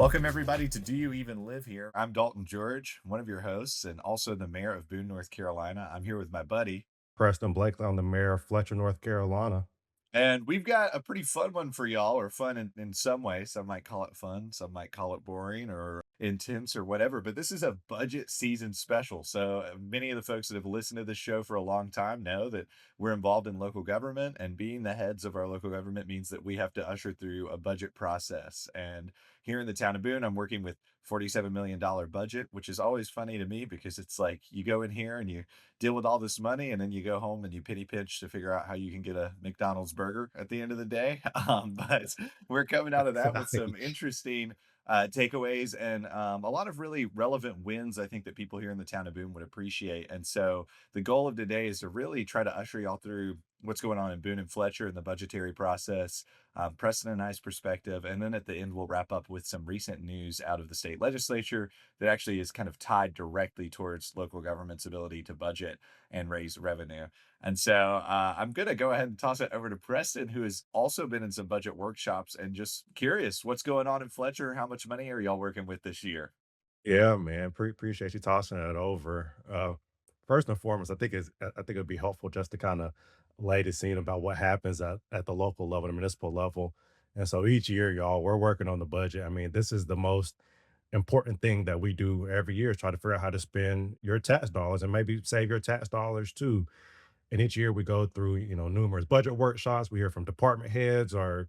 Welcome, everybody, to Do You Even Live Here? I'm Dalton George, one of your hosts, and also the mayor of Boone, North Carolina. I'm here with my buddy, Preston Blakely. I'm the mayor of Fletcher, North Carolina. and we've got a pretty fun one for y'all, or fun in some way. Some might call it fun, some might call it boring or intense or whatever. But this is a budget season special. So many of the folks that have listened to this show for a long time know that we're involved in local government, and being the heads of our local government means that we have to usher through a budget process. And here in the town of Boone, I'm working with $47 million budget, which is always funny to me because it's like you go in here and you deal with all this money, and then you go home and you penny pinch to figure out how you can get a McDonald's burger at the end of the day. But we're coming out of that with some Nice. interesting takeaways and a lot of really relevant wins I think that people here in the town of Boone would appreciate. And so the goal of today is to really try to usher y'all through what's going on in Boone and Fletcher in the budgetary process, Preston and I's perspective, and then at the end we'll wrap up with some recent news out of the state legislature that actually is kind of tied directly towards local government's ability to budget and raise revenue. And so I'm going to go ahead and toss it over to Preston, who has also been in some budget workshops, and just curious what's going on in Fletcher. How much money are y'all working with this year? Yeah, man. Appreciate you tossing that over. First and foremost, I think it'd be helpful just to kind of lay the scene about what happens at the local level, the municipal level. And so each year, y'all, we're working on the budget. I mean, this is the most important thing that we do every year is try to figure out how to spend your tax dollars and maybe save your tax dollars too. And each year we go through, numerous budget workshops. We hear from department heads or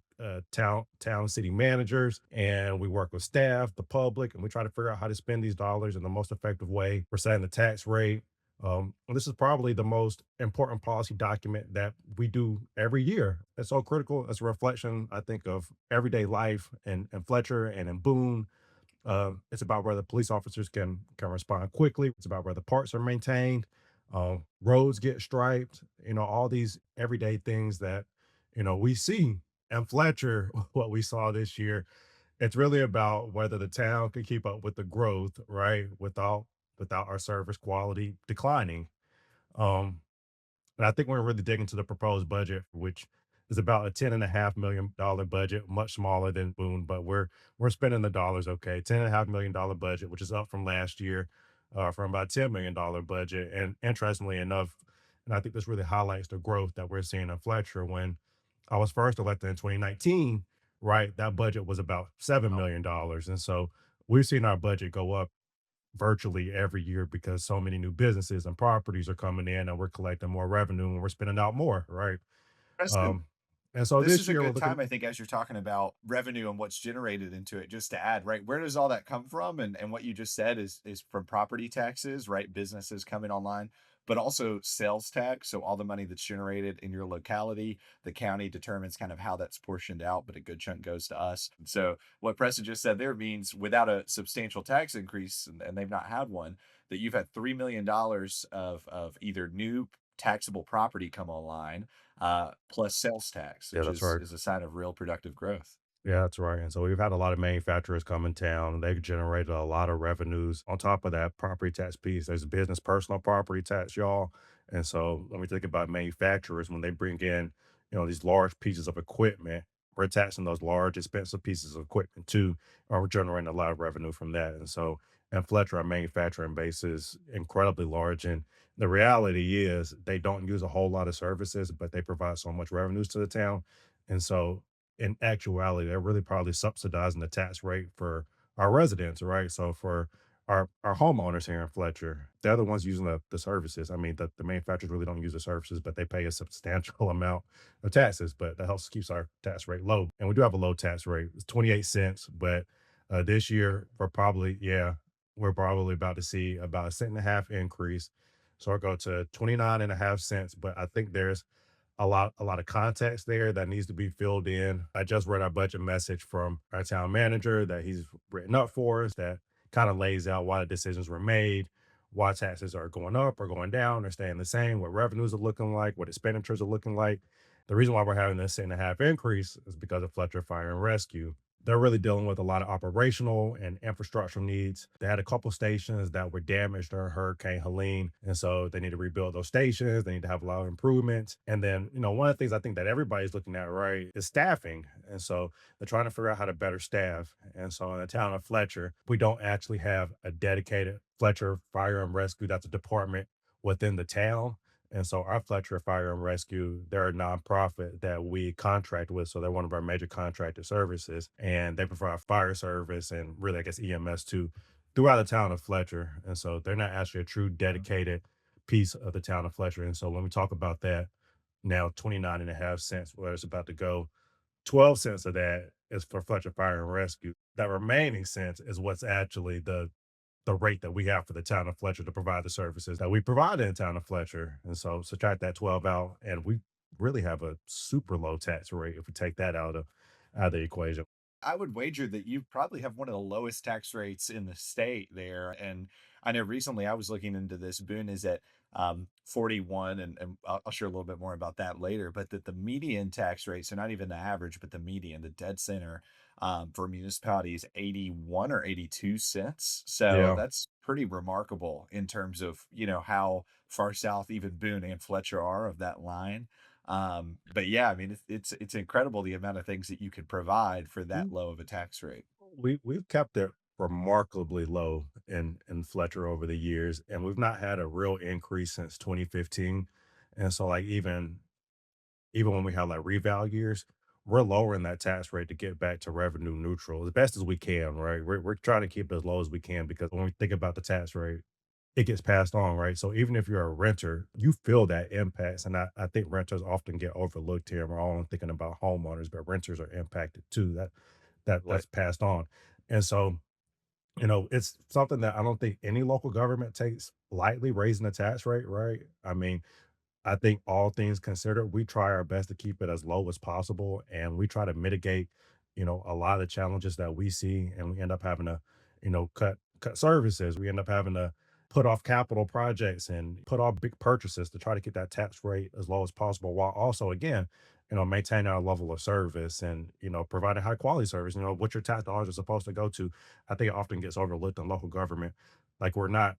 town city managers, and we work with staff, the public, and we try to figure out how to spend these dollars in the most effective way. We're setting the tax rate. And this is probably the most important policy document that we do every year. It's so critical. It's a reflection, I think, of everyday life in Fletcher and in Boone. It's about whether police officers can respond quickly. It's about whether parks are maintained, roads get striped. All these everyday things that we see. And Fletcher, what we saw this year, it's really about whether the town can keep up with the growth, right? Without our service quality declining. Um, and I think we're really digging into the proposed budget, which is about a $10.5 million budget, much smaller than Boone, but we're spending the dollars okay. $10.5 million budget, which is up from last year, from about $10 million budget. And interestingly enough, and I think this really highlights the growth that we're seeing in Fletcher. When I was first elected in 2019, right, that budget was about $7 million. And so we've seen our budget go up virtually every year because so many new businesses and properties are coming in and we're collecting more revenue and we're spending out more, right? Preston, Um, and so this this is a year we're good looking. time, I think, as you're talking about revenue and what's generated into it, just to add, right? Where does all that come from? And what you just said is from property taxes, right? Businesses coming online, but also sales tax. So all the money that's generated in your locality, the county determines kind of how that's portioned out, but a good chunk goes to us. And so what Preston just said there means without a substantial tax increase, and they've not had one, that you've had $3 million of either new taxable property come online, plus sales tax, Yeah, which that's is right. is a sign of real productive growth. Yeah, that's right. And so we've had a lot of manufacturers come in town. They've generated a lot of revenues. On top of that property tax piece, there's business personal property tax, y'all. And so when we think about manufacturers, when they bring in, these large pieces of equipment, we're taxing those large, expensive pieces of equipment too, or we're generating a lot of revenue from that. And so, and Fletcher, our manufacturing base is incredibly large. And the reality is they don't use a whole lot of services, but they provide so much revenues to the town. And so in actuality, they're really probably subsidizing the tax rate for our residents, right? So for our homeowners here in Fletcher, they're the ones using the services. I mean, the manufacturers really don't use the services, but they pay a substantial amount of taxes. But that helps keeps our tax rate low, and we do have a low tax rate. It's 28 cents, but this year we're probably about to see about a cent and a half increase. So it'll go to 29.5 cents. But I think there's a lot of context there that needs to be filled in. I just read our budget message from our town manager that he's written up for us that kind of lays out why the decisions were made, why taxes are going up or going down or staying the same, what revenues are looking like, what expenditures are looking like. The reason why we're having this cent and a half increase is because of Fletcher Fire and Rescue. they're really dealing with a lot of operational and infrastructural needs. They had a couple stations that were damaged during Hurricane Helene, and so they need to rebuild those stations. They need to have a lot of improvements. And then, one of the things I think that everybody's looking at, right, is staffing. And so they're trying to figure out how to better staff. And so in the town of Fletcher, we don't actually have a dedicated Fletcher Fire and Rescue. That's a department within the town. And so our Fletcher Fire and Rescue, they're a nonprofit that we contract with. So they're one of our major contracted services. And they provide fire service and really, I guess, EMS too throughout the town of Fletcher. And so they're not actually a true dedicated piece of the town of Fletcher. And so when we talk about that now, 29.5 cents, where it's about to go, 12 cents of that is for Fletcher Fire and Rescue. That remaining cents is what's actually the rate that we have for the town of Fletcher to provide the services that we provide in the town of Fletcher. And so subtract that 12 out, and we really have a super low tax rate if we take that out of the equation. I would wager that you probably have one of the lowest tax rates in the state there. And I know recently I was looking into this. Boone is at 41, and I'll share a little bit more about that later. But that the median tax rate, so not even the average, but the median, the dead center for municipalities, 81 or 82 cents. So Yeah. that's pretty remarkable in terms of, how far south even Boone and Fletcher are of that line. But yeah, I mean, it's incredible the amount of things that you could provide for that low of a tax rate. We've kept it remarkably low in Fletcher over the years, and we've not had a real increase since 2015. And so like even when we have like reval years, we're lowering that tax rate to get back to revenue neutral as best as we can, right? We're trying to keep it as low as we can because when we think about the tax rate, it gets passed on, right? So even if you're a renter, you feel that impacts. And I think renters often get overlooked here. We're all thinking about homeowners, but renters are impacted too. Right. That's passed on. And so, it's something that I don't think any local government takes lightly, raising the tax rate, right? I mean, I think all things considered, we try our best to keep it as low as possible, and we try to mitigate, a lot of the challenges that we see, and we end up having to, cut services. We end up having to put off capital projects and put off big purchases to try to keep that tax rate as low as possible, while also again, maintaining our level of service and providing high quality service. What your tax dollars are supposed to go to. I think it often gets overlooked in local government. Like we're not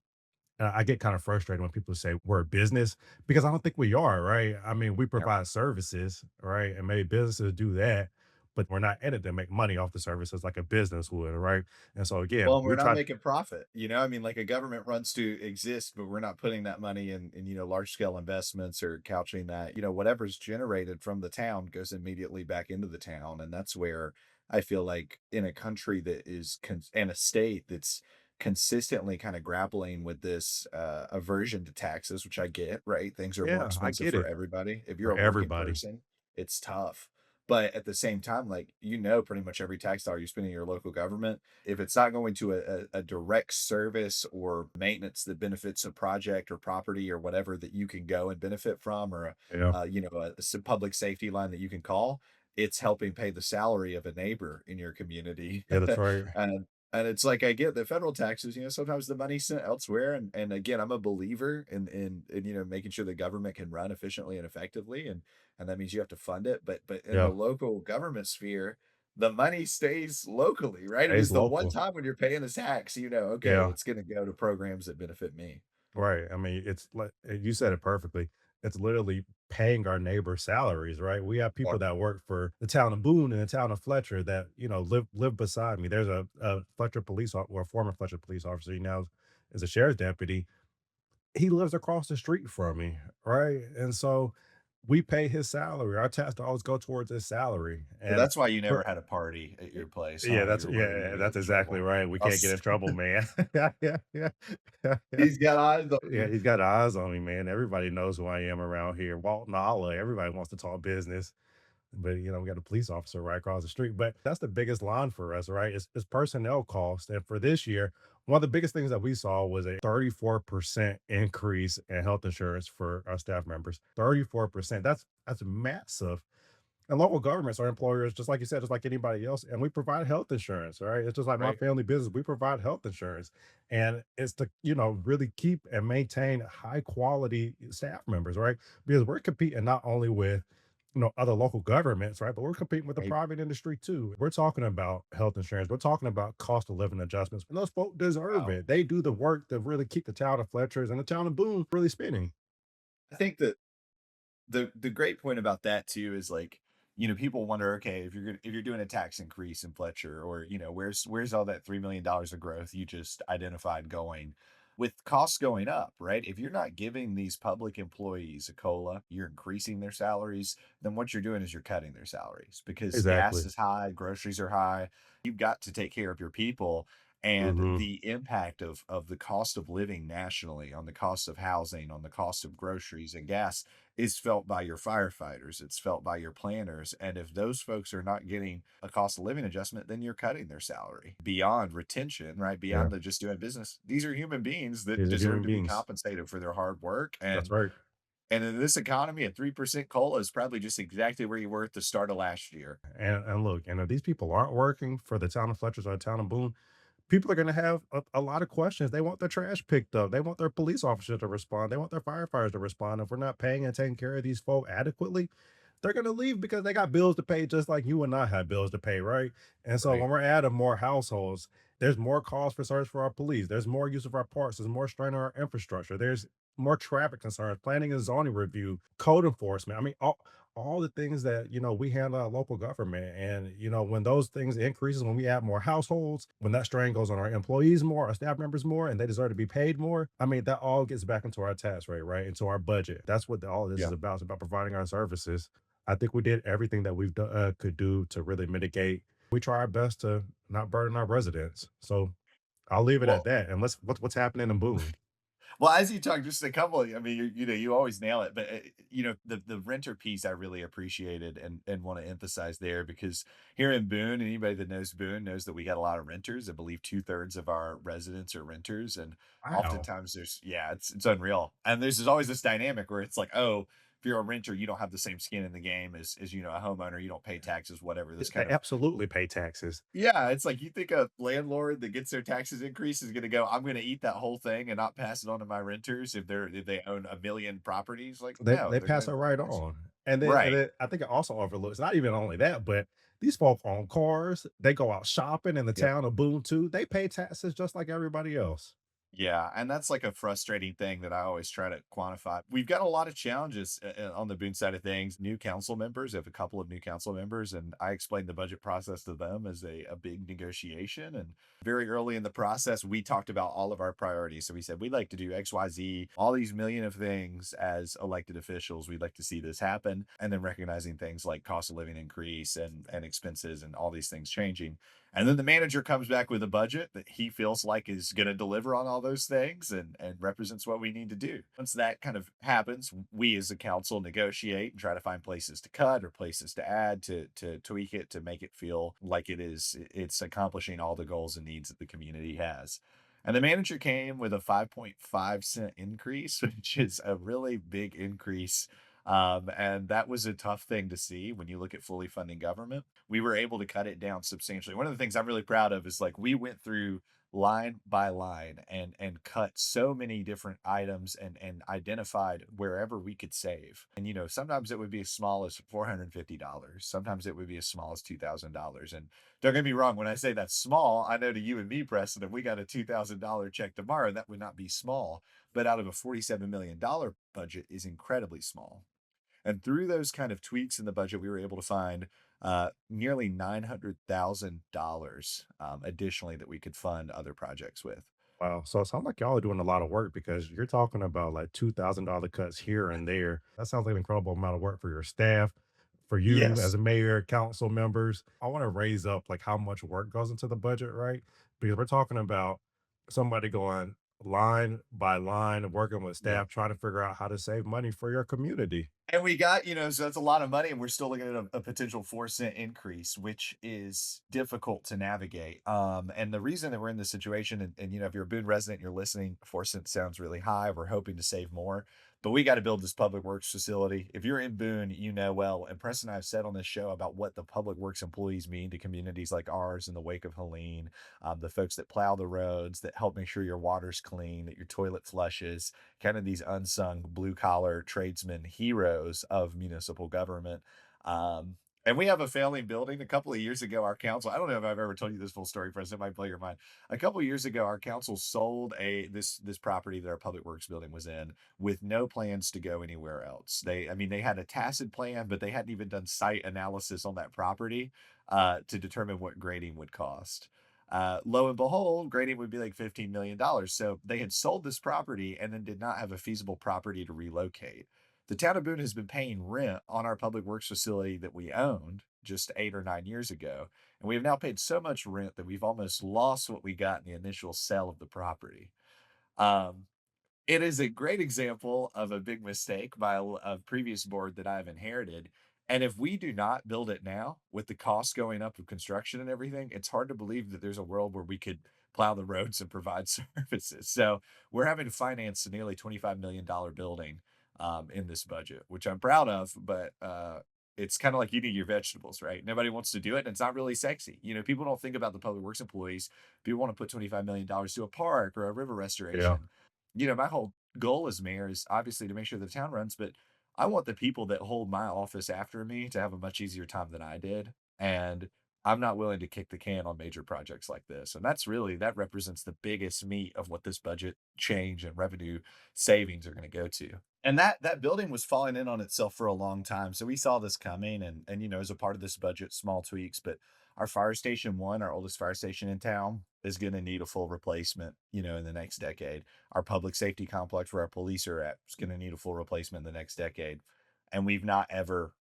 I get kind of frustrated when people say we're a business because I don't think we are, right? I mean, we Yeah. provide services, right? And maybe businesses do that, but we're not in it to make money off the services like a business would, right? And so again, Well, we're we not try. making profit, I mean, like a government runs to exist, but we're not putting that money in, large scale investments or couching that, whatever's generated from the town goes immediately back into the town. And that's where I feel like in a country that is, and a state that's consistently kind of grappling with this aversion to taxes, which I get, right? Things are more Yeah, I expensive get for it everybody. If you're for a working everybody. person, it's tough. But at the same time, like, pretty much every tax dollar you spend in your local government, if it's not going to a direct service or maintenance that benefits a project or property or whatever that you can go and benefit from, or Yeah, public safety line that you can call, it's helping pay the salary of a neighbor in your community. yeah, that's right. And it's like I get the federal taxes, sometimes the money's sent elsewhere. And again, I'm a believer in making sure the government can run efficiently and effectively, and that means you have to fund it. But in the Yeah, local government sphere, the money stays locally, right? It stays is the one local. time when you're paying the tax, okay, Yeah. it's gonna go to programs that benefit me. Right. I mean, it's like you said it perfectly. It's literally paying our neighbors' salaries, right? We have people Or that work for the town of Boone and the town of Fletcher that live beside me. There's a Fletcher or a former Fletcher police officer. He now is a sheriff's deputy. He lives across the street from me, right? And so we pay his salary. Our tax dollars go towards his salary, so and that's why you for never had a party at your place, yeah, huh? You're worried you're yeah, gonna get that's in exactly trouble. right. We can't get Us in trouble, man. Yeah, yeah, yeah, yeah. He's got eyes on Yeah, you. he's got eyes on me, man. Everybody knows who I am around here. Walton Alla, everybody wants to talk business, but we got a police officer right across the street. But that's the biggest line for us, right? It's personnel cost. And for this year, one of the biggest things that we saw was a 34% increase in health insurance for our staff members. 34%. That's massive. And local governments are employers, just like you said, just like anybody else, and we provide health insurance, right? It's just like my Right. family business, we provide health insurance, and it's to really keep and maintain high quality staff members, right? Because we're competing not only with other local governments, right? But we're competing with the Right. private industry too. We're talking about health insurance. We're talking about cost of living adjustments. And those folk deserve Wow. it. They do the work to really keep the town of Fletcher's and the town of Boone really spinning. I think that the great point about that too is like, people wonder, okay, if you're doing a tax increase in Fletcher, or where's all that $3 million of growth you just identified going? With costs going up, right? If you're not giving these public employees a COLA, you're increasing their salaries, then what you're doing is you're cutting their salaries because gas Exactly. is high, groceries are high. You've got to take care of your people. And Hmm. the impact of the cost of living nationally on the cost of housing, on the cost of groceries and gas is felt by your firefighters, it's felt by your planners, and if those folks are not getting a cost of living adjustment, then you're cutting their salary. Beyond retention, right, Yeah. beyond the just doing business, these are human beings that These are deserve human to be beings. compensated for their hard work, That's and right. in this economy, a 3% COLA is probably just exactly where you were at the start of last year. And look, and if these people aren't working for the town of Fletcher's or the town of Boone, people are going to have a lot of questions. They want their trash picked up. They want their police officers to respond. They want their firefighters to respond. If we're not paying and taking care of these folk adequately, they're going to leave because they got bills to pay, just like you and I have bills to pay, right? And so Right. when we're adding more households, there's more calls for service for our police. There's more use of our parks. There's more strain on our infrastructure. There's more traffic concerns, planning and zoning review, code enforcement. I mean, all the things that we handle at local government. And when those things increases, when we add more households, when that strain goes on our employees more, our staff members more, and they deserve to be paid more, I mean, that all gets back into our tax rate, right, into our budget. That's what all of this is Yeah. about. It's about providing our services. I think we did everything that could do to really mitigate. We try our best to not burden our residents. So I'll leave it at Well, that. And what's happening in Boone. Well, as you talk, just a couple I mean, you always nail it, but, the renter piece I really appreciated and wanna emphasize there because here in Boone, anybody that knows Boone knows that we got a lot of renters. I believe 2/3 of our residents are renters, and Wow. oftentimes it's unreal, and there's always this dynamic where it's like, "Oh, if you're a renter, you don't have the same skin in the game as, a homeowner, you don't pay taxes," whatever, this They kind of absolutely pay taxes. yeah, it's like you think a landlord that gets their taxes increased is gonna go, "I'm gonna eat that whole thing and not pass it on to my renters if they own a million properties." Like, no, They they're pass gonna it right on. And Right. then I think it also overlooks not even only that, but these folk own cars, they go out shopping in the Yep. town of Boone too, they pay taxes just like everybody else. Yeah, and that's like a frustrating thing that I always try to quantify. We've got a lot of challenges on the Boone side of things. New council members, I have a couple of new council members, and I explained the budget process to them as a big negotiation. And very early in the process, we talked about all of our priorities. So we said we'd like to do XYZ, all these million of things as elected officials. We'd like to see this happen. And then recognizing things like cost of living increase and expenses and all these things changing. And then the manager comes back with a budget that he feels like is going to deliver on all those things and represents what we need to do. Once that kind of happens, we as a council negotiate and try to find places to cut or places to add to tweak it to make it feel like it's accomplishing all the goals and needs that the community has. And the manager came with a 5.5 cent increase, which is a really big increase. And that was a tough thing to see when you look at fully funding government. We were able to cut it down substantially. One of the things I'm really proud of is like we went through line by line and cut so many different items and identified wherever we could save. And sometimes it would be as small as $450. Sometimes it would be as small as $2,000. And don't get me wrong, when I say that's small, I know to you and me, Preston, if we got a $2,000 check tomorrow, that would not be small. But out of a $47 million budget is incredibly small. And through those kind of tweaks in the budget, we were able to find nearly $900,000 additionally that we could fund other projects with. Wow. So it sounds like y'all are doing a lot of work because you're talking about like $2,000 cuts here and there. That sounds like an incredible amount of work for your staff, for you as Yes. a mayor, council members. I want to raise up like how much work goes into the budget, right? Because we're talking about somebody going line by line, working with Yeah. staff, trying to figure out how to save money for your community. And we got, so that's a lot of money, and we're still looking at a potential 4 cent increase, which is difficult to navigate. And the reason that we're in this situation, and if you're a Boone resident, you're listening, 4 cents sounds really high. We're hoping to save more. but we got to build this public works facility. If you're in Boone, you know well, and Preston and I have said on this show about what the public works employees mean to communities like ours in the wake of Helene, the folks that plow the roads, that help make sure your water's clean, that your toilet flushes, kind of these unsung blue collar tradesmen heroes of municipal government. Um, and we have a failing building. A couple of years ago, our council, I don't know if I've ever told you this full story, President, it might blow your mind. A couple of years ago, our council sold this property that our public works building was in with no plans to go anywhere else. I mean, they had a tacit plan, but they hadn't even done site analysis on that property to determine what grading would cost. Lo and behold, grading would be like $15 million. So they had sold this property and then did not have a feasible property to relocate. The town of Boone has been paying rent on our public works facility that we owned just 8 or 9 years ago. And we have now paid so much rent that we've almost lost what we got in the initial sale of the property. Um, it is a great example of a big mistake by a previous board that I've inherited. And if we do not build it now, with the cost going up of construction and everything, it's hard to believe that there's a world where we could plow the roads and provide services. So we're having to finance a nearly $25 million building in this budget, which I'm proud of, but it's kind of like eating your vegetables, right? Nobody wants to do it, and it's not really sexy. People don't think about the public works employees. People want to put $25 million to a park or a river Yeah. restoration. My whole goal as mayor is obviously to make sure the town runs, but I want the people that hold my office after me to have a much easier time than I did. And I'm not willing to kick the can on major projects like this. And that represents the biggest meat of what this budget change and revenue savings are going to go to. And that building was falling in on itself for a long time. So we saw this coming and as a part of this budget, small tweaks, but our fire station one, our oldest fire station in town, is going to need a full replacement, in the next decade. Our public safety complex where our police are at is going to need a full replacement in the next decade. And we've not ever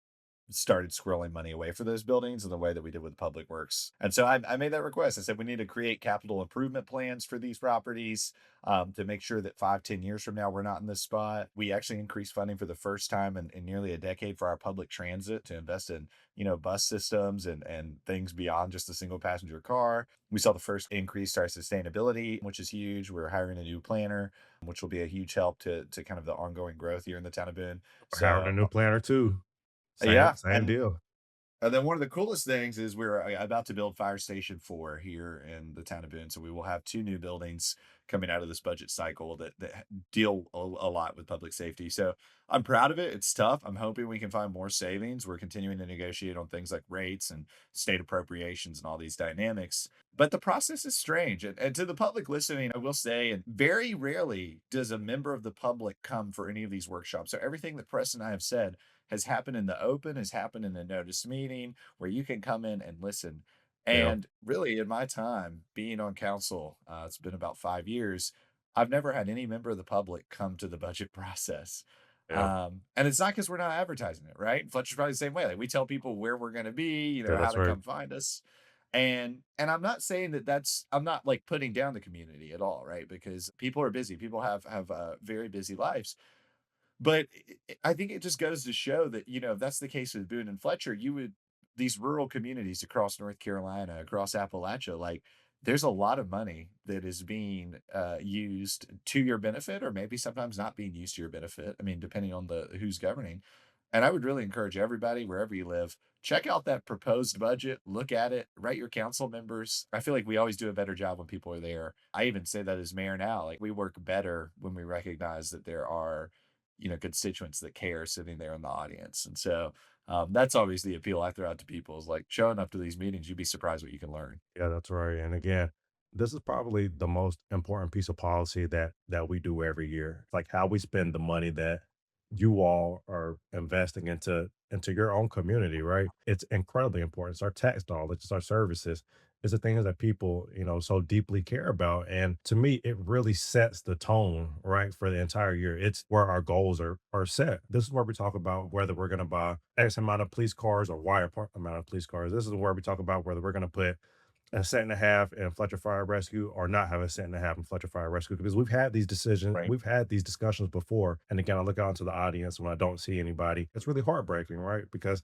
started squirreling money away for those buildings in the way that we did with public works. And so I made that request. I said we need to create capital improvement plans for these properties to make sure that 5, 10 years from now we're not in this spot. We actually increased funding for the first time in nearly a decade for our public transit to invest in bus systems and things beyond just a single passenger car. We saw the first increase to our sustainability, which is huge. We're hiring a new planner, which will be a huge help to kind of the ongoing growth here in the town of Boone. We're hiring a So new planner too. Same yeah, same deal. and then one of the coolest things is we're about to build Fire Station 4 here in the town of Boone. So we will have two new buildings coming out of this budget cycle that deal a lot with public safety. So I'm proud of it. It's tough. I'm hoping we can find more savings. We're continuing to negotiate on things like rates and state appropriations and all these dynamics. But the process is strange. And to the public listening, I will say, and very rarely does a member of the public come for any of these workshops. So everything that Press and I have said has happened in the open, has happened in a notice meeting where you can come in and listen. Yeah. And really, in my time being on council, it's been about 5 years. I've never had any member of the public come to the budget process. Yeah. And it's not because we're not advertising it, right? Fletcher's probably the same way. Like we tell people where we're going to be, Yeah, how that's to right. come find us. And I'm not saying I'm not like putting down the community at all, right? Because people are busy. People have very busy lives, but I think it just goes to show that, if that's the case with Boone and Fletcher, these rural communities across North Carolina, across Appalachia, like there's a lot of money that is being used to your benefit, or maybe sometimes not being used to your benefit. I mean, depending on the who's governing. And I would really encourage everybody, wherever you live, check out that proposed budget, look at it, write your council members. I feel like we always do a better job when people are there. I even say that as mayor now, like we work better when we recognize that there are, constituents that care sitting there in the audience. And so that's always the appeal I throw out to people is like showing up to these meetings, you'd be surprised what you can learn. Yeah, that's right. And again, this is probably the most important piece of policy that we do every year. It's like how we spend the money that you all are investing into your own community, right? It's incredibly important. It's our tax dollars, it's our services. It's the things that people, so deeply care about. And to me, it really sets the tone, right, for the entire year. It's where our goals are set. This is where we talk about whether we're gonna buy X amount of police cars or amount of police cars. This is where we talk about whether we're gonna put a cent and a half in Fletcher Fire Rescue or not have a cent and a half in Fletcher Fire Rescue because Right. we've had these discussions before. And again, I look out into the audience when I don't see anybody. It's really heartbreaking, right? Because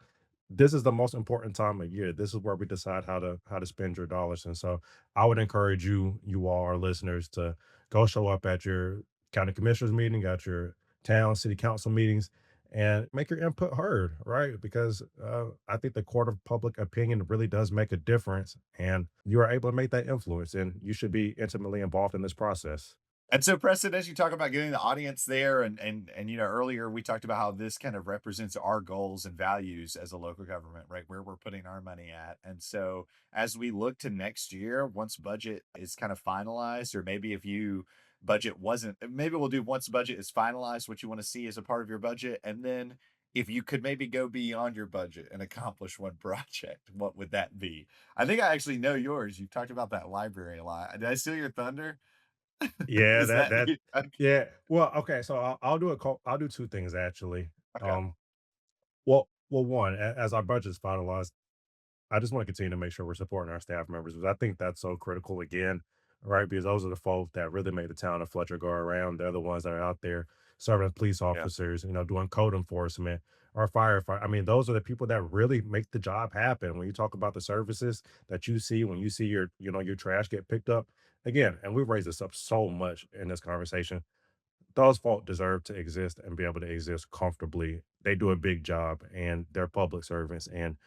this is the most important time of year. This is where we decide how to spend your dollars. And so I would encourage you all, our listeners, to go show up at your county commissioners meeting, at your town city council meetings and make your input heard, right? Because I think the court of public opinion really does make a difference, and you are able to make that influence, and you should be intimately involved in this process. And so, Preston, as you talk about getting the audience there, and earlier we talked about how this kind of represents our goals and values as a local government, right? Where we're putting our money at. And so, as we look to next year, once budget is kind of finalized, or maybe if you budget wasn't, maybe we'll do once budget is finalized, what you want to see as a part of your budget, and then if you could maybe go beyond your budget and accomplish one project, what would that be? I think I actually know yours. You've talked about that library a lot. Did I steal your thunder? Yeah, Is that that that okay, yeah. Well, okay, so I'll do I'll do two things actually. okay. One, as our budget's finalized, I just want to continue to make sure we're supporting our staff members because I think that's so critical again, right? Because those are the folks that really make the town of Fletcher go around. They're the ones that are out there serving as police Yeah, officers, doing code enforcement or firefighter. I mean, those are the people that really make the job happen. When you talk about the services that you see when you see your trash get picked up again, and we've raised this up so much in this conversation. Those folk deserve to exist and be able to exist comfortably. They do a big job and they're public servants. And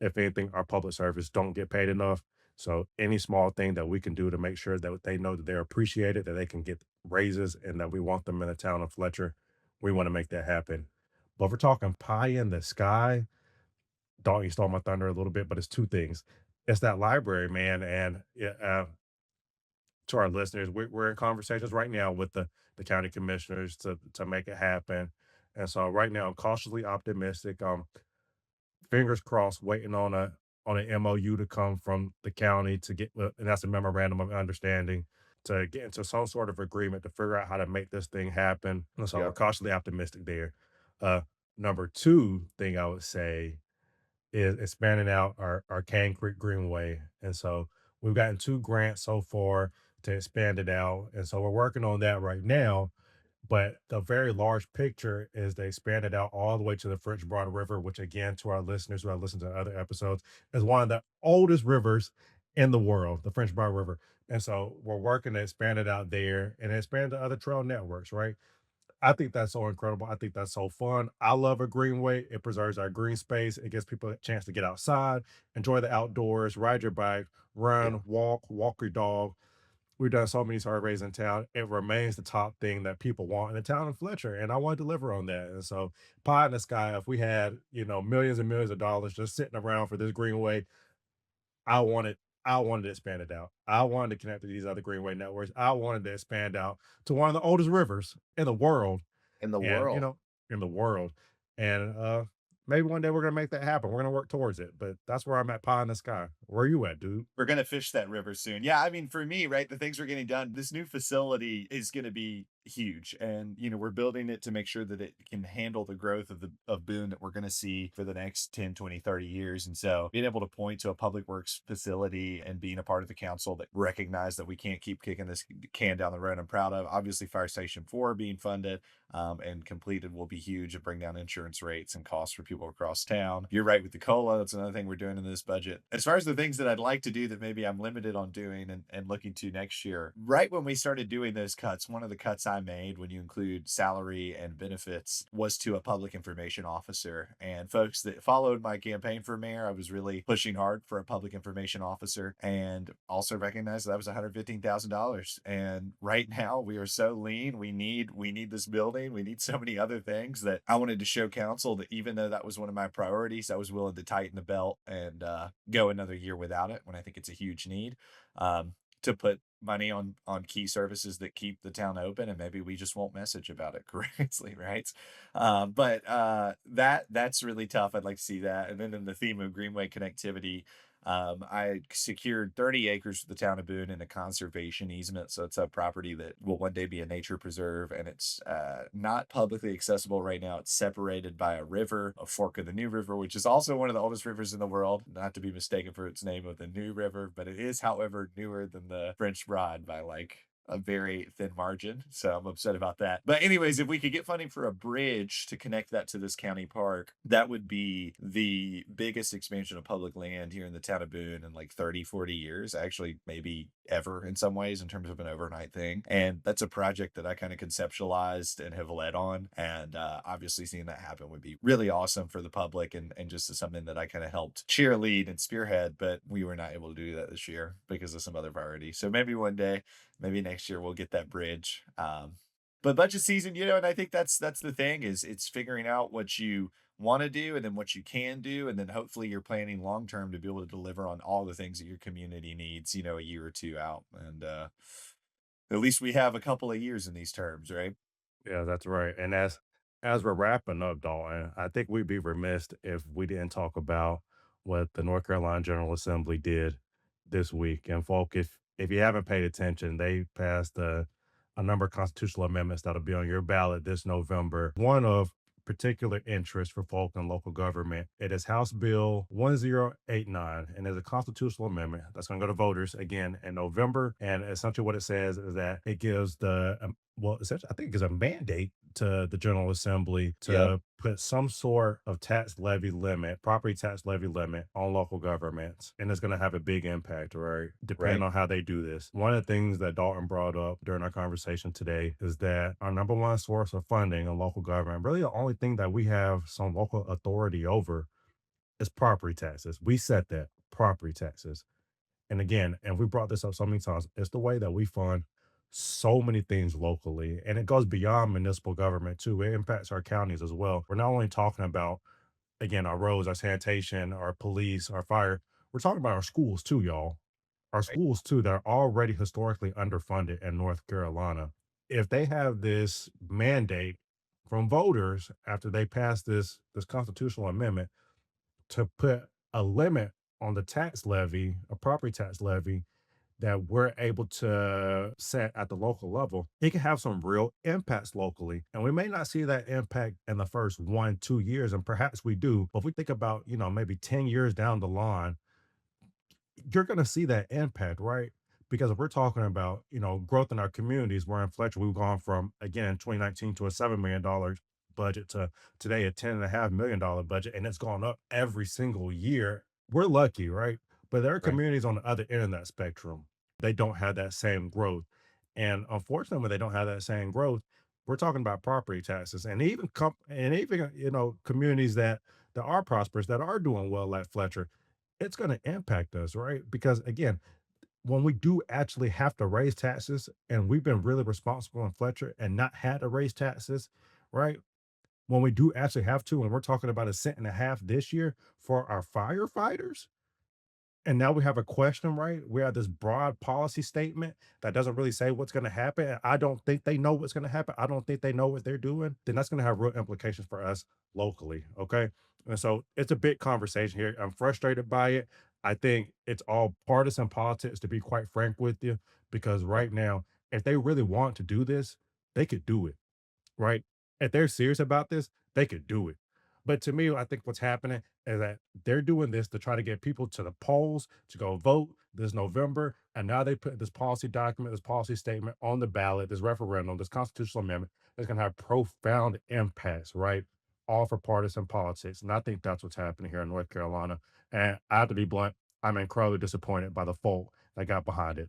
if anything, our public service don't get paid enough. So any small thing that we can do to make sure that they know that they're appreciated, that they can get raises, and that we want them in the town of Fletcher, we want to make that happen. But if we're talking pie in the sky, Dalton, you stole my thunder a little bit, but it's two things. It's that library, man, and yeah, to our listeners, we're in conversations right now with the county commissioners to make it happen. And so right now, I'm cautiously optimistic. Fingers crossed, waiting on an MOU to come from the county to get, and that's a memorandum of understanding to get into some sort of agreement to figure out how to make this thing happen. And so we're yep. cautiously optimistic there. Uh, Number two thing I would say is expanding out our Cane Creek Greenway. And so we've gotten 2 grants so far to expand it out. And so we're working on that right now. But the very large picture is they expand it out all the way to the French Broad River, which again, to our listeners who have listened to other episodes, is one of the oldest rivers in the world, the French Broad River. And so we're working to expand it out there and expand to other trail networks, right? I think that's so incredible. I think that's so fun. I love a greenway. It preserves our green space. It gives people a chance to get outside, enjoy the outdoors, ride your bike, Yeah. run, walk your dog. We've done so many surveys in town. It remains the top thing that people want in the town of Fletcher, and I want to deliver on that. And so, pie in the sky, if we had, millions and millions of dollars just sitting around for this greenway, I wanted I wanted to expand it out. I wanted to connect to these other greenway networks. I wanted to expand out to one of the oldest rivers in the world In the and, world. in the world. And maybe one day we're gonna make that happen. We're gonna work towards it. But that's where I'm at, pie in the sky. Where are you at, dude? We're gonna fish that river soon. Yeah, I mean, for me, right, the things we're getting done, this new facility is gonna be huge. And, we're building it to make sure that it can handle the growth of Boone that we're gonna see for the next 10, 20, 30 years. And so being able to point to a public works facility and being a part of the council that recognize that we can't keep kicking this can down the road, I'm proud of. Obviously, Fire Station 4 being funded and completed will be huge and bring down insurance rates and costs for people across town. You're right with the COLA. That's another thing we're doing in this budget. As far as the things that I'd like to do that maybe I'm limited on doing and looking to next year, right when we started doing those cuts, one of the cuts I made when you include salary and benefits was to a public information officer. And folks that followed my campaign for mayor, I was really pushing hard for a public information officer and also recognized that was $115,000. And right now we are so lean. We need this building. We need so many other things that I wanted to show council that even though that was one of my priorities, I was willing to tighten the belt and go another year without it when I think it's a huge need. To put money on key services that keep the town open, and maybe we just won't message about it correctly, right? But that's really tough. I'd like to see that. And then in the theme of greenway connectivity, I secured 30 acres for the town of Boone in a conservation easement. So it's a property that will one day be a nature preserve, and it's not publicly accessible right now. It's separated by a river, a fork of the New River, which is also one of the oldest rivers in the world, not to be mistaken for its name of the New River, but it is, however, newer than the French Broad by like a very thin margin, so I'm upset about that. But anyways, if we could get funding for a bridge to connect that to this county park, that would be the biggest expansion of public land here in the town of Boone in like 30, 40 years, actually maybe ever in some ways in terms of an overnight thing. And that's a project that I kind of conceptualized and have led on. And obviously seeing that happen would be really awesome for the public and just something that I kind of helped cheerlead and spearhead, but we were not able to do that this year because of some other priorities. So maybe one day, maybe next year we'll get that bridge. But budget season, and I think that's the thing is it's figuring out what you want to do and then what you can do, and then hopefully you're planning long term to be able to deliver on all the things that your community needs, a year or two out. And at least we have a couple of years in these terms, right? Yeah, that's right. And as we're wrapping up, Dalton, I think we'd be remiss if we didn't talk about what the North Carolina General Assembly did this week. And folk, if you haven't paid attention, they passed a number of constitutional amendments that'll be on your ballot this November. One of particular interest for folk and local government. It is House Bill 1089, and it's a constitutional amendment that's going to go to voters again in November. And essentially, what it says is that it gives well, essentially, I think it gives a mandate to the General Assembly Yep. to put some sort of tax levy limit, property tax levy limit on local governments. And it's going to have a big impact, right? Depending Right. on how they do this. One of the things that Dalton brought up during our conversation today is that our number one source of funding in local government, really the only thing that we have some local authority over, is property taxes. We set that property taxes. And again, and we brought this up so many times, it's the way that we fund so many things locally. And it goes beyond municipal government too. It impacts our counties as well. We're not only talking about, again, our roads, our sanitation, our police, our fire, we're talking about our schools too, y'all. Our Right. schools too that are already historically underfunded in North Carolina. If they have this mandate from voters after they pass this constitutional amendment to put a limit on the tax levy, a property tax levy that we're able to set at the local level, it can have some real impacts locally. And we may not see that impact in the first 1, 2 years, and perhaps we do. But if we think about, maybe 10 years down the line, you're going to see that impact, right? Because if we're talking about, growth in our communities, where in Fletcher, we've gone from, again, in 2019 to a $7 million budget to today a $10.5 million budget, and it's gone up every single year. We're lucky, right? But there are Right. communities on the other end of that spectrum. They don't have that same growth. And unfortunately, when they don't have that same growth, we're talking about property taxes and even communities that are prosperous, that are doing well like Fletcher, it's going to impact us, right? Because again, when we do actually have to raise taxes, and we've been really responsible in Fletcher and not had to raise taxes, right? When we do actually have to, and we're talking about a cent and a half this year for our firefighters, and now we have a question, right? We have this broad policy statement that doesn't really say what's going to happen. And I don't think they know what's going to happen. I don't think they know what they're doing. Then that's going to have real implications for us locally. Okay. And so it's a big conversation here. I'm frustrated by it. I think it's all partisan politics, to be quite frank with you, because Yep. right now, if they really want to do this, they could do it, right? If they're serious about this, they could do it. But to me, I think what's happening is that they're doing this to try to get people to the polls to go vote this November. And now they put this policy document, this policy statement on the ballot, this referendum, this constitutional amendment that's going to have profound impacts, right? All for partisan politics. And I think that's what's happening here in North Carolina. And I have to be blunt, I'm incredibly disappointed by the folk that got behind it.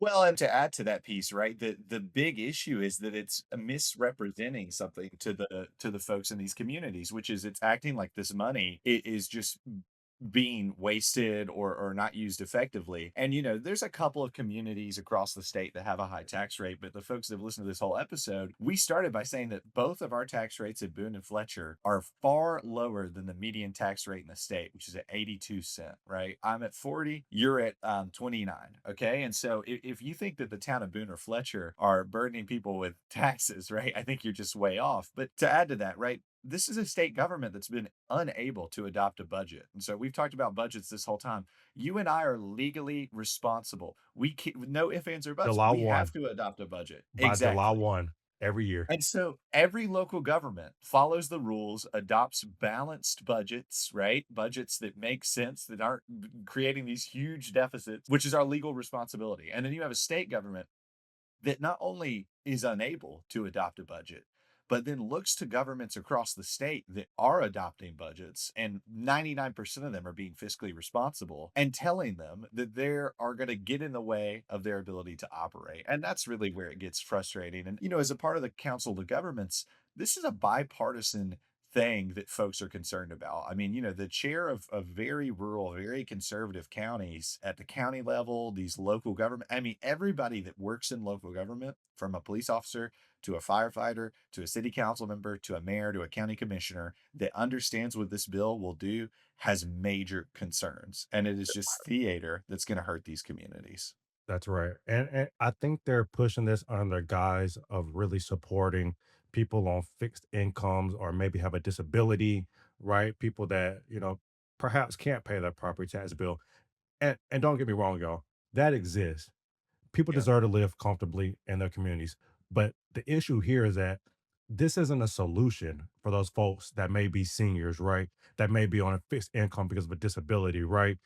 Well, and to add to that piece, right, the big issue is that it's misrepresenting something to the folks in these communities, which is it's acting like this money is just being wasted or not used effectively. And there's a couple of communities across the state that have a high tax rate, but the folks that have listened to this whole episode, we started by saying that both of our tax rates at Boone and Fletcher are far lower than the median tax rate in the state, which is at 82 cents, right? I'm at 40, you're at 29. Okay. And so if you think that the town of Boone or Fletcher are burdening people with taxes, right? I think you're just way off. But to add to that, right? This is a state government that's been unable to adopt a budget. And so we've talked about budgets this whole time. You and I are legally responsible. We can, no ifs, ands, or buts. July We have 1, to adopt a budget. by July Exactly. 1, every year. And so every local government follows the rules, adopts balanced budgets, right? Budgets that make sense, that aren't creating these huge deficits, which is our legal responsibility. And then you have a state government that not only is unable to adopt a budget, but then looks to governments across the state that are adopting budgets, and 99% of them are being fiscally responsible, and telling them that they are going to get in the way of their ability to operate. And that's really where it gets frustrating. And, as a part of the Council of Governments, this is a bipartisan thing that folks are concerned about. I mean, the chair of very rural, very conservative counties at the county level, these local government, I mean, everybody that works in local government, from a police officer to a firefighter to a city council member to a mayor to a county commissioner that understands what this bill will do, has major concerns. And it is just theater that's going to hurt these communities. That's right. And I think they're pushing this under guise of really supporting people on fixed incomes or maybe have a disability, right? People that, perhaps can't pay their property tax bill. And don't get me wrong, y'all, that exists. People Yeah. deserve to live comfortably in their communities. But the issue here is that this isn't a solution for those folks that may be seniors, right? That may be on a fixed income because of a disability, right?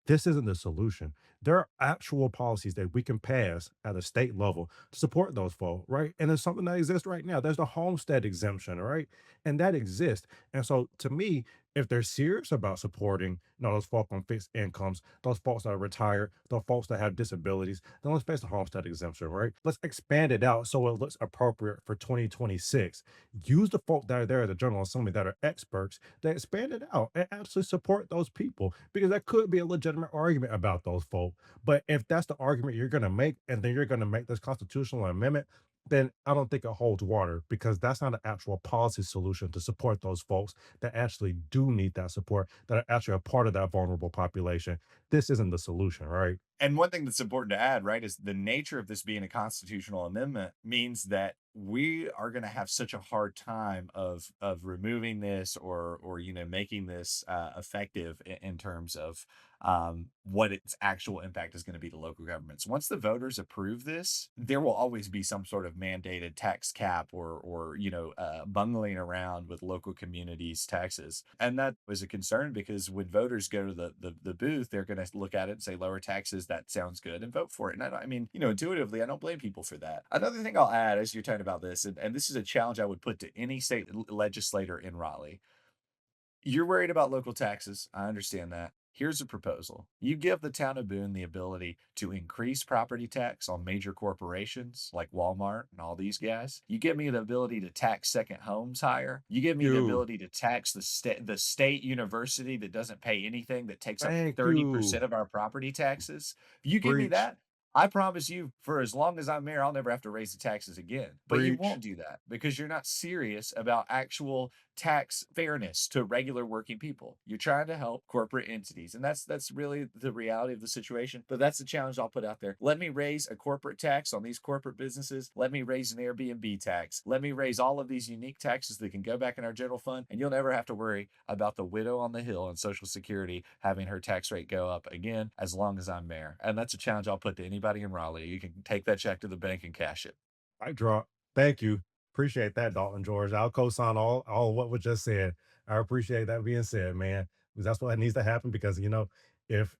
This isn't the solution. There are actual policies that we can pass at a state level to support those folks, right? And there's something that exists right now. There's the homestead exemption, right? And that exists. And so to me, if they're serious about supporting, those folks on fixed incomes, those folks that are retired, those folks that have disabilities, then let's pass the homestead exemption, right? Let's expand it out so it looks appropriate for 2026. Use the folk that are there at the General Assembly that are experts to expand it out and actually support those people because there could be a legitimate argument about those folk. But if that's the argument you're going to make, and then you're going to make this constitutional amendment, then I don't think it holds water because that's not an actual policy solution to support those folks that actually do need that support, that are actually a part of that vulnerable population. This isn't the solution, right? And one thing that's important to add, right, is the nature of this being a constitutional amendment means that we are going to have such a hard time of removing this, or making this effective in terms of what its actual impact is going to be to local governments. Once the voters approve this, there will always be some sort of mandated tax cap, or bungling around with local communities' taxes, and that was a concern because when voters go to the booth, they're going to look at it and say lower taxes. That sounds good, and vote for it. And I mean, intuitively, I don't blame people for that. Another thing I'll add as you're talking about this, and this is a challenge I would put to any state legislator in Raleigh. You're worried about local taxes. I understand that. Here's a proposal. You give the town of Boone the ability to increase property tax on major corporations like Walmart and all these guys. You give me the ability to tax second homes higher. You give me the You. ability to tax the state university that doesn't pay anything, that takes up Thank you. 30% of our property taxes. If you give me Preach. that, I promise you, for as long as I'm mayor, I'll never have to raise the taxes again. But you Preach. won't do that because you're not serious about actual tax fairness to regular working people. You're trying to help corporate entities. And that's really the reality of the situation. But that's the challenge I'll put out there. Let me raise a corporate tax on these corporate businesses. Let me raise an Airbnb tax. Let me raise all of these unique taxes that can go back in our general fund. And you'll never have to worry about the widow on the hill and Social Security having her tax rate go up again as long as I'm mayor. And that's a challenge I'll put to anybody in Raleigh. You can take that check to the bank and cash it. I draw. Thank you. Appreciate that, Dalton George. I'll co-sign all what was just said. I appreciate that being said, man, because that's what needs to happen. Because if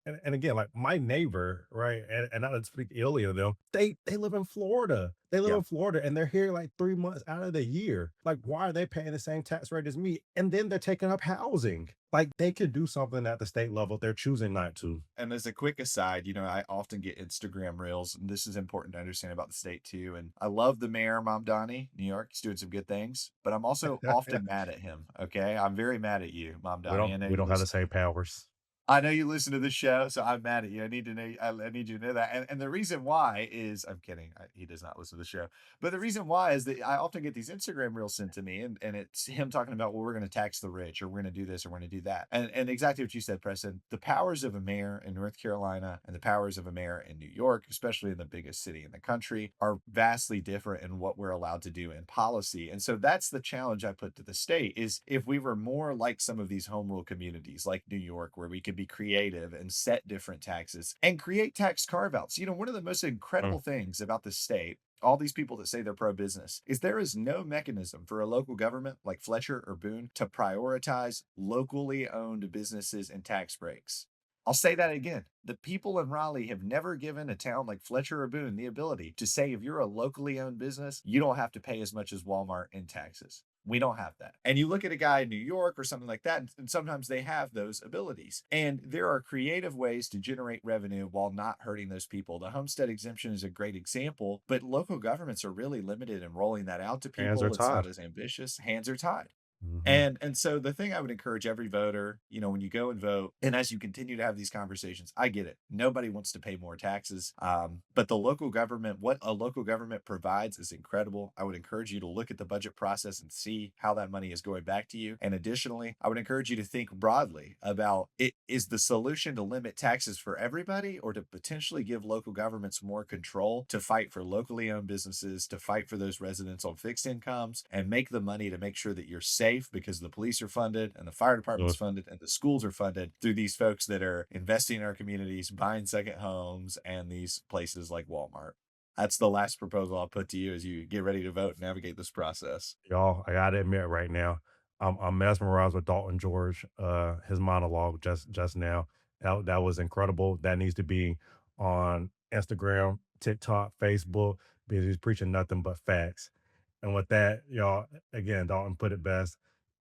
and again, like my neighbor, right, and not to speak illy of them, they live in Florida. They live Yeah. in Florida, and they're here like 3 months out of the year. Like, why are they paying the same tax rate as me? And then they're taking up housing. Like, they could do something at the state level. They're choosing not to. And as a quick aside, I often get Instagram reels, and this is important to understand about the state too. And I love the mayor, Mamdani, New York. He's doing some good things, but I'm also often mad at him. Okay. I'm very mad at you, we Mamdani. don't I know we you don't have the listen. same powers. I know you listen to the show, so I'm mad at you. I need to know. I need you to know that. And the reason why is, I'm kidding. He does not listen to the show. But the reason why is that I often get these Instagram reels sent to me, and it's him talking about, well, we're going to tax the rich, or we're going to do this, or we're going to do that. And exactly what you said, Preston. The powers of a mayor in North Carolina and the powers of a mayor in New York, especially in the biggest city in the country, are vastly different in what we're allowed to do in policy. And so that's the challenge I put to the state: is if we were more like some of these home rule communities like New York, where we could be creative and set different taxes and create tax carve outs. One of the most incredible things about the state, all these people that say they're pro business, is there is no mechanism for a local government like Fletcher or Boone to prioritize locally owned businesses and tax breaks. I'll say that again. The people in Raleigh have never given a town like Fletcher or Boone the ability to say if you're a locally owned business, you don't have to pay as much as Walmart in taxes. We don't have that. And you look at a guy in New York or something like that, and sometimes they have those abilities. And there are creative ways to generate revenue while not hurting those people. The homestead exemption is a great example, but local governments are really limited in rolling that out to Hands are people. It's not tied. as ambitious. Hands are tied. Mhm. And so the thing I would encourage every voter, when you go and vote, and as you continue to have these conversations, I get it. Nobody wants to pay more taxes. But the local government, what a local government provides is incredible. I would encourage you to look at the budget process and see how that money is going back to you. And additionally, I would encourage you to think broadly about it. Is the solution to limit taxes for everybody or to potentially give local governments more control to fight for locally owned businesses, to fight for those residents on fixed incomes and make the money to make sure that you're safe because the police are funded and the fire department's So funded and the schools are funded through these folks that are investing in our communities, buying second homes, and these places like Walmart. That's the last proposal I'll put to you as you get ready to vote and navigate this process. y'all, I gotta admit right now, I'm mesmerized with Dalton George, his monologue just now. That was incredible. That needs to be on Instagram, TikTok, Facebook, because he's preaching nothing but facts. And with that, y'all, again, Dalton put it best.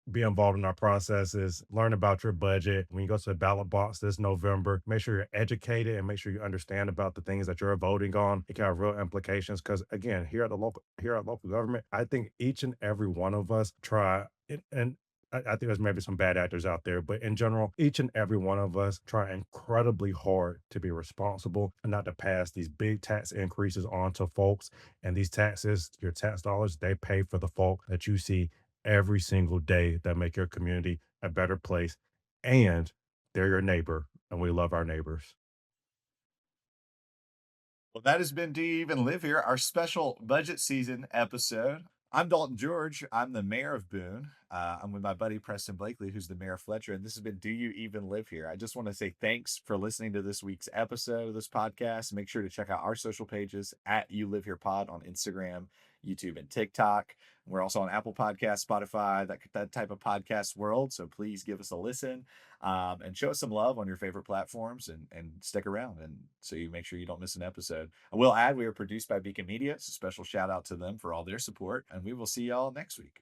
Be involved in our processes, learn about your budget. When you go to the ballot box this November, make sure you're educated and make sure you understand about the things that you're voting on. It can have real implications because again, here at local government, I think each and every one of us try it, and I think there's maybe some bad actors out there, but in general, each and every one of us try incredibly hard to be responsible and not to pass these big tax increases on to folks. And these taxes, your tax dollars, they pay for the folk that you see every single day that make your community a better place. And they're your neighbor, and we love our neighbors. Well, that has been Do You Even Live Here, our special budget season episode. I'm Dalton George. I'm the mayor of Boone. I'm with my buddy Preston Blakely, who's the mayor of Fletcher, and this has been Do You Even Live Here? I just want to say thanks for listening to this week's episode of this podcast. Make sure to check out our social pages at You Live Here Pod on Instagram, YouTube, and TikTok. We're also on Apple Podcasts, Spotify, that type of podcast world. So please give us a listen and show us some love on your favorite platforms and stick around. And so you make sure you don't miss an episode. I will add we are produced by Beacon Media. So special shout out to them for all their support. And we will see y'all next week.